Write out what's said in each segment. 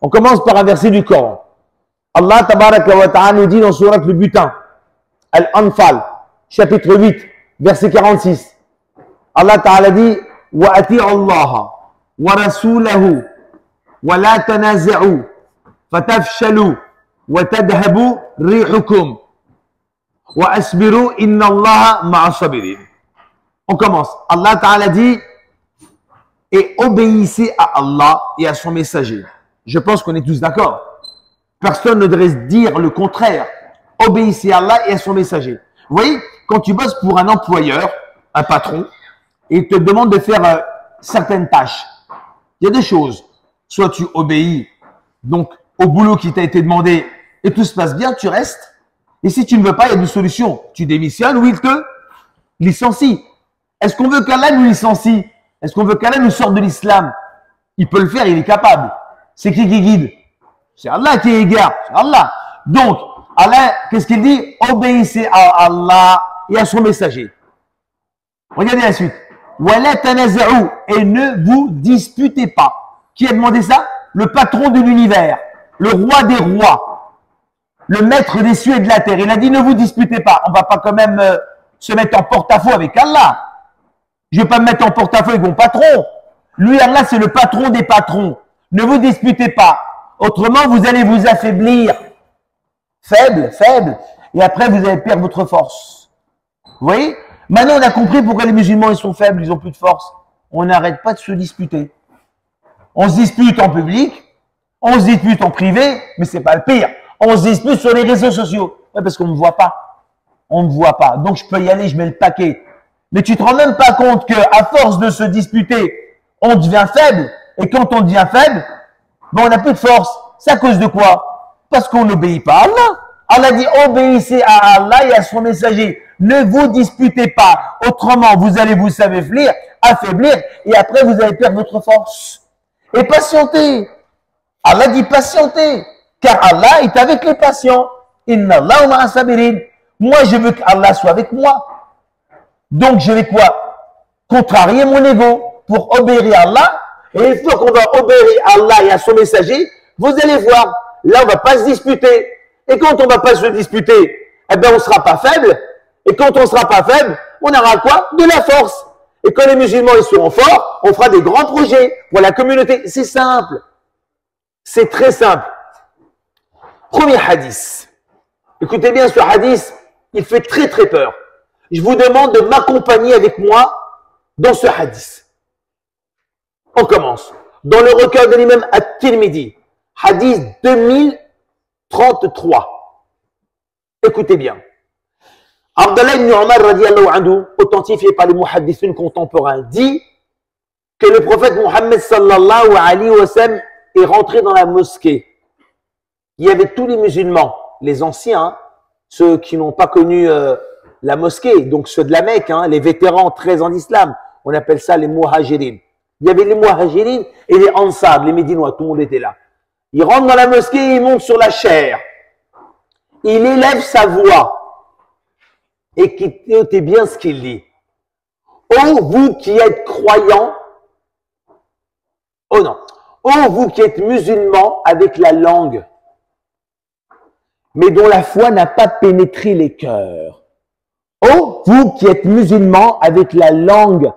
On commence par un verset du Coran. Allah tabaraka wa ta'ala nous dit dans Surat le Butin, Al-Anfal, chapitre 8, verset 46. Allah ta'ala dit wa ati'u Allah wa rasulahu wa la tanaza'u fatafshalu wa tadhabu rihukum wa asbiru inna Allah ma'a sabirin. On commence. Allah ta'ala dit et obéissez à Allah et à son messager. Je pense qu'on est tous d'accord. Personne ne devrait dire le contraire. Obéissez à Allah et à son messager. Vous voyez, quand tu bosses pour un employeur, un patron, et il te demande de faire certaines tâches, il y a deux choses. Soit tu obéis donc au boulot qui t'a été demandé et tout se passe bien, tu restes. Et si tu ne veux pas, il y a deux solutions. Tu démissionnes ou il te licencie. Est-ce qu'on veut qu'Allah nous licencie? Est-ce qu'on veut qu'Allah nous sorte de l'islam? Il peut le faire, il est capable. C'est qui guide? C'est Allah qui égare. C'est Allah. Donc, Allah, qu'est-ce qu'il dit? Obéissez à Allah et à son messager. Regardez la suite. Wala tanaza'u, et ne vous disputez pas. Qui a demandé ça? Le patron de l'univers, le roi des rois, le maître des cieux et de la terre. Il a dit ne vous disputez pas. On ne va pas quand même se mettre en porte-à-faux avec Allah. Je ne vais pas me mettre en porte-à-faux avec mon patron. Lui, Allah, c'est le patron des patrons. Ne vous disputez pas. Autrement, vous allez vous affaiblir. Faible, faible. Et après, vous allez perdre votre force. Vous voyez? Maintenant, on a compris pourquoi les musulmans, ils sont faibles, ils n'ont plus de force. On n'arrête pas de se disputer. On se dispute en public, on se dispute en privé, mais c'est pas le pire. On se dispute sur les réseaux sociaux. Ouais, parce qu'on ne me voit pas. On ne me voit pas. Donc, je peux y aller, je mets le paquet. Mais tu te rends même pas compte qu'à force de se disputer, on devient faible. Et quand on devient faible, ben on n'a plus de force. C'est à cause de quoi? Parce qu'on n'obéit pas à Allah. Allah dit obéissez à Allah et à son messager. Ne vous disputez pas. Autrement, vous allez vous affaiblir et après vous allez perdre votre force. Et patientez. Allah dit patientez. Car Allah est avec les patients. Inna Allah ma'a sabirin. Moi, je veux qu'Allah soit avec moi. Donc, je vais quoi? Contrarier mon ego pour obéir à Allah. Et une fois qu'on va obéir à Allah et à son messager, vous allez voir, là, on ne va pas se disputer. Et quand on ne va pas se disputer, eh bien, on ne sera pas faible. Et quand on ne sera pas faible, on aura quoi? De la force. Et quand les musulmans ils seront forts, on fera des grands projets pour la communauté. C'est simple. C'est très simple. Premier hadith. Écoutez bien ce hadith, il fait très très peur. Je vous demande de m'accompagner avec moi dans ce hadith. On commence. Dans le recueil de l'imam At-Tirmidhi, hadith 2033. Écoutez bien. Abdallah ibn Umar radiallahu anhu, authentifié par les muhaddithun contemporains, dit que le prophète Mohammed sallallahu alayhi wa sallam est rentré dans la mosquée. Il y avait tous les musulmans, les anciens, ceux qui n'ont pas connu la mosquée, donc ceux de la Mecque, les vétérans 13 ans d'islam, on appelle ça les muhajirin. Il y avait les muhajirin et les ansar, les médinois, tout le monde était là. Il rentre dans la mosquée, il monte sur la chaire. Il élève sa voix. Écoutez bien ce qu'il dit. Ô vous qui êtes croyants, oh non, ô vous qui êtes musulmans avec la langue, mais dont la foi n'a pas pénétré les cœurs. Ô vous qui êtes musulmans avec la langue,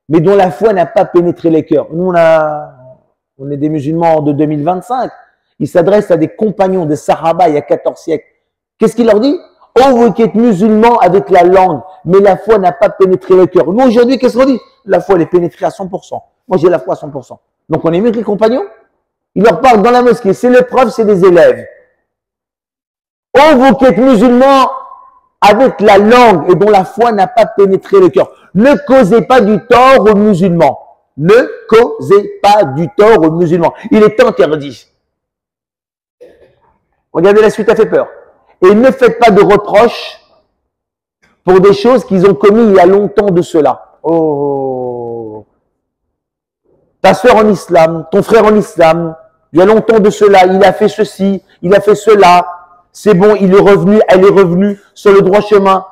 mais dont la foi n'a pas pénétré les cœurs. Nous, on est des musulmans de 2025. Il s'adresse à des compagnons des Sahaba il y a 14 siècles. Qu'est-ce qu'il leur dit? Oh, vous qui êtes musulmans avec la langue, mais la foi n'a pas pénétré le cœur. Nous, aujourd'hui, qu'est-ce qu'on dit? La foi, elle est pénétrée à 100%. Moi, j'ai la foi à 100%. Donc, on est mieux que les compagnons. Il leur parle dans la mosquée. C'est l'épreuve, c'est des élèves. Oh, vous qui êtes musulmans avec la langue et dont la foi n'a pas pénétré le cœur. Ne causez pas du tort aux musulmans. Ne causez pas du tort aux musulmans. Il est interdit. Regardez, la suite a fait peur. Et ne faites pas de reproches pour des choses qu'ils ont commis il y a longtemps de cela. Oh, ta soeur en islam, ton frère en islam, il y a longtemps de cela, il a fait ceci, il a fait cela. C'est bon, il est revenu, elle est revenue sur le droit chemin.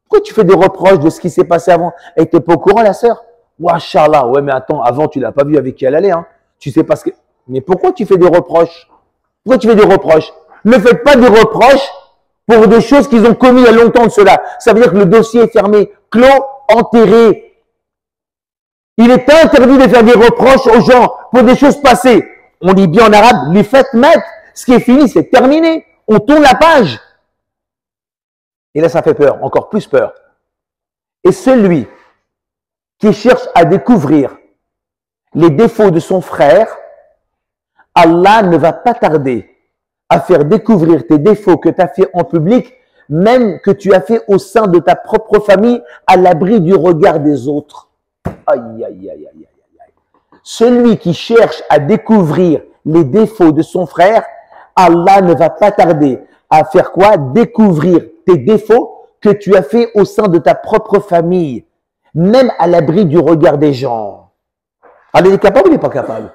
Pourquoi tu fais des reproches de ce qui s'est passé avant? Elle n'était pas au courant, la sœur? Wachallah, ouais, mais attends, avant, tu l'as pas vu avec qui elle allait, hein. Tu sais pas ce que… Mais pourquoi tu fais des reproches? Pourquoi tu fais des reproches? Ne faites pas des reproches pour des choses qu'ils ont commis il y a longtemps de cela. Ça veut dire que le dossier est fermé, clos, enterré. Il est interdit de faire des reproches aux gens pour des choses passées. On dit bien en arabe, les fêtes mettent. Ce qui est fini, c'est terminé. On tourne la page. Et là, ça fait peur, encore plus peur. Et celui qui cherche à découvrir les défauts de son frère, Allah ne va pas tarder à faire découvrir tes défauts que tu as fait en public, même que tu as fait au sein de ta propre famille, à l'abri du regard des autres. Aïe, aïe, aïe, aïe, aïe, aïe. Celui qui cherche à découvrir les défauts de son frère, Allah ne va pas tarder à faire quoi? Découvrir tes défauts que tu as fait au sein de ta propre famille, même à l'abri du regard des gens. Allah est capable ou il n'est pas capable?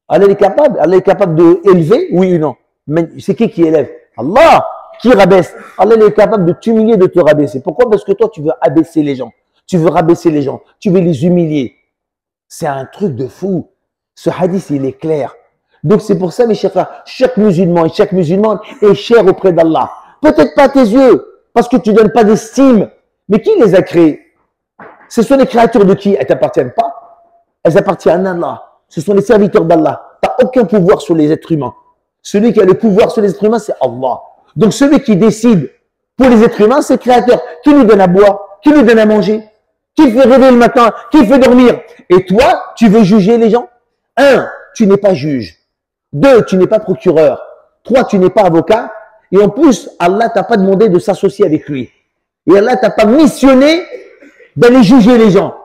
Allah est capable. Allah est capable d'élever, oui ou non? Mais c'est qui élève? Allah. Qui rabaisse? Allah est capable de t'humilier, de te rabaisser. Pourquoi? Parce que toi, tu veux abaisser les gens. Tu veux rabaisser les gens. Tu veux les humilier. C'est un truc de fou. Ce hadith, il est clair. Donc, c'est pour ça, mes chers frères, chaque musulman et chaque musulmane est cher auprès d'Allah. Peut-être pas à tes yeux, parce que tu ne donnes pas d'estime. Mais qui les a créés? Ce sont les créatures de qui? Elles ne t'appartiennent pas. Elles appartiennent à Allah. Ce sont les serviteurs d'Allah. Tu n'as aucun pouvoir sur les êtres humains. Celui qui a le pouvoir sur les êtres humains, c'est Allah. Donc, celui qui décide pour les êtres humains, c'est le Créateur. Qui nous donne à boire? Qui nous donne à manger? Qui fait rêver le matin? Qui fait dormir? Et toi, tu veux juger les gens? 1, tu n'es pas juge. 2, tu n'es pas procureur. 3, tu n'es pas avocat. Et en plus, Allah t'a pas demandé de s'associer avec lui. Et Allah t'a pas missionné d'aller juger les gens.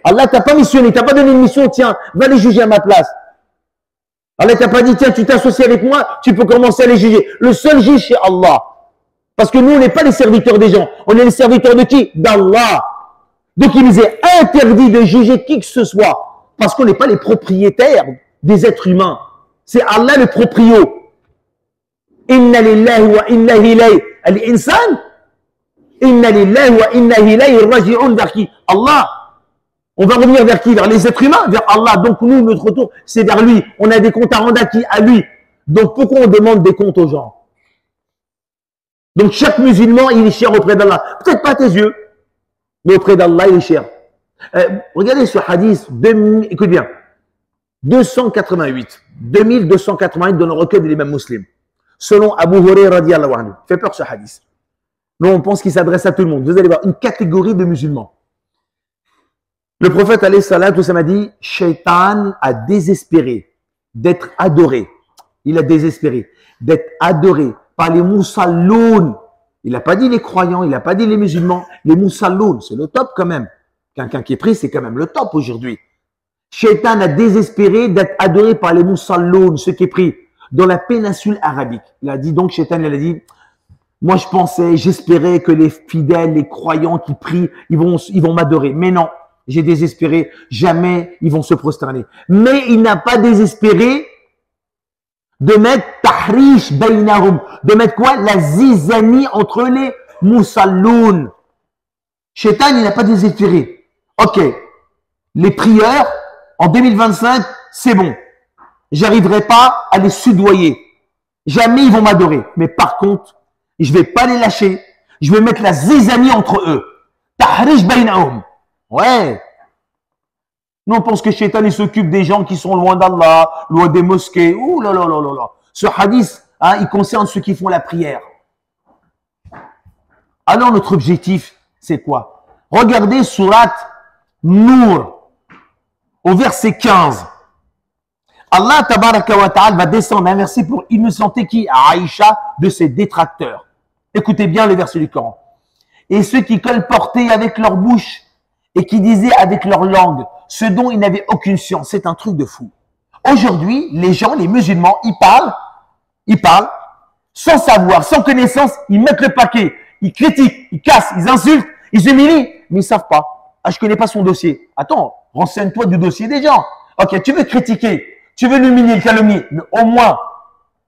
Allah t'a pas missionné, t'a pas donné une mission, tiens, va les juger à ma place. Allah t'a pas dit, tiens, tu t'associes avec moi, tu peux commencer à les juger. Le seul juge, c'est Allah. Parce que nous, on n'est pas les serviteurs des gens. On est les serviteurs de qui? D'Allah. Donc, il nous est interdit de juger qui que ce soit. Parce qu'on n'est pas les propriétaires des êtres humains. C'est Allah le proprio. Inna lillahi wa inna ilayhi al-insan. Inna lillahi wa inna ilayhi raji'un vers qui? Allah. On va revenir vers qui? Vers les êtres humains, vers Allah. Donc nous, notre retour, c'est vers lui. On a des comptes à rendre à qui? À lui. Donc pourquoi on demande des comptes aux gens? Donc chaque musulman, il est cher auprès d'Allah. Peut-être pas à tes yeux, mais auprès d'Allah, il est cher. Regardez ce hadith, écoute bien, 288, 2288 dans le recueil de l'imam Muslim. Selon Abu Hurairah radiyallahu anhu. Fait peur ce hadith. Nous, on pense qu'il s'adresse à tout le monde. Vous allez voir une catégorie de musulmans. Le prophète alayhi salatu wasallam a dit, Shaitan a désespéré d'être adoré. Il a désespéré d'être adoré par les moussalloun. Il n'a pas dit les croyants, il n'a pas dit les musulmans. Les moussalloun, c'est le top quand même. Quelqu'un qui est pris, c'est quand même le top aujourd'hui. Shaitan a désespéré d'être adoré par les moussalloun, ceux qui est pris dans la péninsule arabique. Il a dit donc, Shaitan, il a dit, moi je pensais, j'espérais que les fidèles, les croyants qui prient, ils vont m'adorer. Mais non. J'ai désespéré, jamais ils vont se prosterner. Mais il n'a pas désespéré de mettre tahrish baynahum, de mettre quoi? La zizanie entre les moussalloun. Shaitan, il n'a pas désespéré. Ok, les prieurs, en 2025, c'est bon. J'arriverai pas à les soudoyer. Jamais ils vont m'adorer. Mais par contre, je vais pas les lâcher. Je vais mettre la zizanie entre eux. Tahrish baynahum. Ouais. Nous, on pense que Shaitan, il s'occupe des gens qui sont loin d'Allah, loin des mosquées. Ouh là là là là là. Ce hadith, hein, il concerne ceux qui font la prière. Alors, notre objectif, c'est quoi? Regardez Surat Nour, au verset 15. Allah, tabaraka wa ta'ala, va descendre un verset pour innocenter qui? Aïcha de ses détracteurs. Écoutez bien le verset du Coran. Et ceux qui colportaient avec leur bouche et qui disaient avec leur langue ce dont ils n'avaient aucune science. C'est un truc de fou. Aujourd'hui, les gens, les musulmans, ils parlent, sans savoir, sans connaissance, ils mettent le paquet, ils critiquent, ils cassent, ils insultent, ils humilient, mais ils savent pas. Ah, je connais pas son dossier. Attends, renseigne-toi du dossier des gens. Ok, tu veux critiquer, tu veux l'humilier, le calomnier, mais au moins,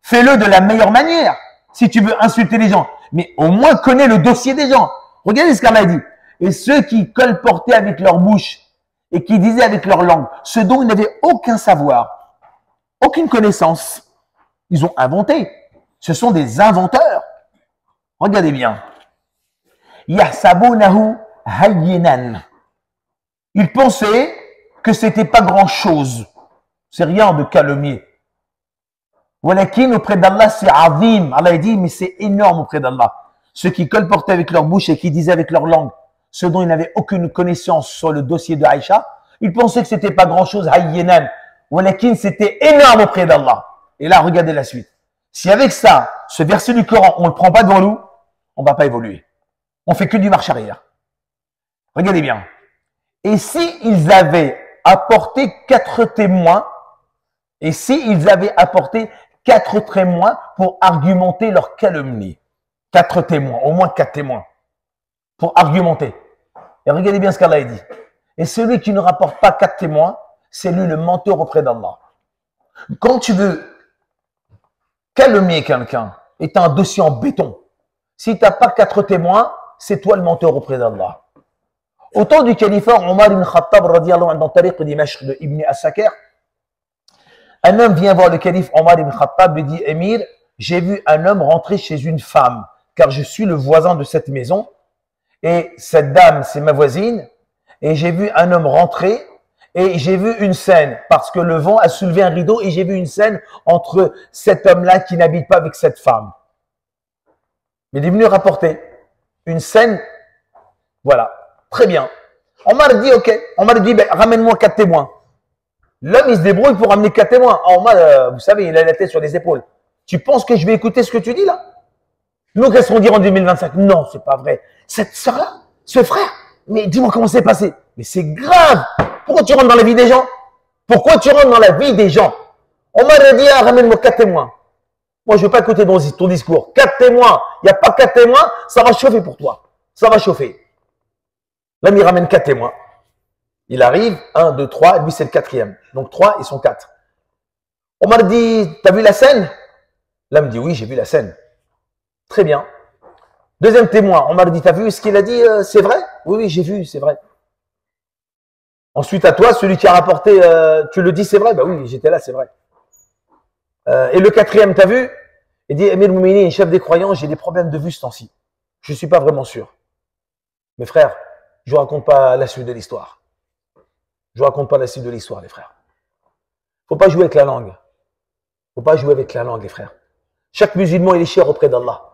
fais-le de la meilleure manière. Si tu veux insulter les gens, mais au moins connais le dossier des gens. Regardez ce qu'Allah dit. Et ceux qui colportaient avec leur bouche et qui disaient avec leur langue ce dont ils n'avaient aucun savoir. aucune connaissance. Ils ont inventé. Ce sont des inventeurs. Regardez bien. Yahsabunahu hayyinan. Ils pensaient que c'était pas grand-chose. C'est rien de calomnier. Walakin auprès d'Allah, c'est azim. Allah dit, mais c'est énorme auprès d'Allah. Ceux qui colportaient avec leur bouche et qui disaient avec leur langue, ceux dont ils n'avaient aucune connaissance sur le dossier de Aïcha, ils pensaient que c'était pas grand-chose, hayyinan. Walakin, c'était énorme auprès d'Allah. Et là, regardez la suite. Si avec ça, ce verset du Coran, on ne le prend pas devant nous, on ne va pas évoluer. On fait que du marche arrière. Regardez bien. Et si ils avaient apporté 4 témoins, et si ils avaient apporté 4 témoins pour argumenter leur calomnie. 4 témoins, au moins 4 témoins, pour argumenter. Et regardez bien ce qu'Allah a dit. Et celui qui ne rapporte pas 4 témoins, c'est lui le menteur auprès d'Allah. Quand tu veux calomnier quelqu'un, et tu as un dossier en béton, si tu n'as pas 4 témoins, c'est toi le menteur auprès d'Allah. Au temps du calife Omar ibn Khattab, radiallahu anhu, dans Tariq Dimashq de Ibn As-Sakir, un homme vient voir le calife Omar ibn Khattab et dit, Émir, j'ai vu un homme rentrer chez une femme, car je suis le voisin de cette maison, et cette dame, c'est ma voisine, et j'ai vu un homme rentrer, et j'ai vu une scène, parce que le vent a soulevé un rideau, et j'ai vu une scène entre cet homme-là qui n'habite pas avec cette femme. Il est venu rapporter une scène, voilà, très bien. Omar dit, ok, Omar dit, ben, ramène-moi 4 témoins. L'homme, il se débrouille pour ramener 4 témoins. Ah, Omar, vous savez, il a la tête sur les épaules. Tu penses que je vais écouter ce que tu dis là? Nous, qu'est-ce qu'on dit en 2025? Non, c'est pas vrai. Cette sœur-là, ce frère, mais dis-moi comment c'est passé. Mais c'est grave. Pourquoi tu rentres dans la vie des gens? Pourquoi tu rentres dans la vie des gens? Omar a dit, ah, ramène-moi 4 témoins. Moi, je ne veux pas écouter ton discours. 4 témoins. Il n'y a pas 4 témoins, ça va chauffer pour toi. Ça va chauffer. L'homme, il ramène 4 témoins. Il arrive, 1, 2, 3, lui, c'est le 4e. Donc 3, ils sont 4. Omar dit, t'as vu la scène? L'homme dit, oui, j'ai vu la scène. Très bien. Deuxième témoin, Omar dit, t'as vu ce qu'il a dit? C'est vrai? Oui, oui, j'ai vu, c'est vrai. Ensuite, à toi, celui qui a rapporté, tu le dis, c'est vrai? Bah oui, j'étais là, c'est vrai. Et le 4e, t'as vu? Il dit, Amir Moumini, chef des croyants, j'ai des problèmes de vue ce temps-ci. Je ne suis pas vraiment sûr. Mes frères, je ne vous raconte pas la suite de l'histoire. Je ne vous raconte pas la suite de l'histoire, les frères. Il ne faut pas jouer avec la langue. Il ne faut pas jouer avec la langue, les frères. Chaque musulman, il est cher auprès d'Allah.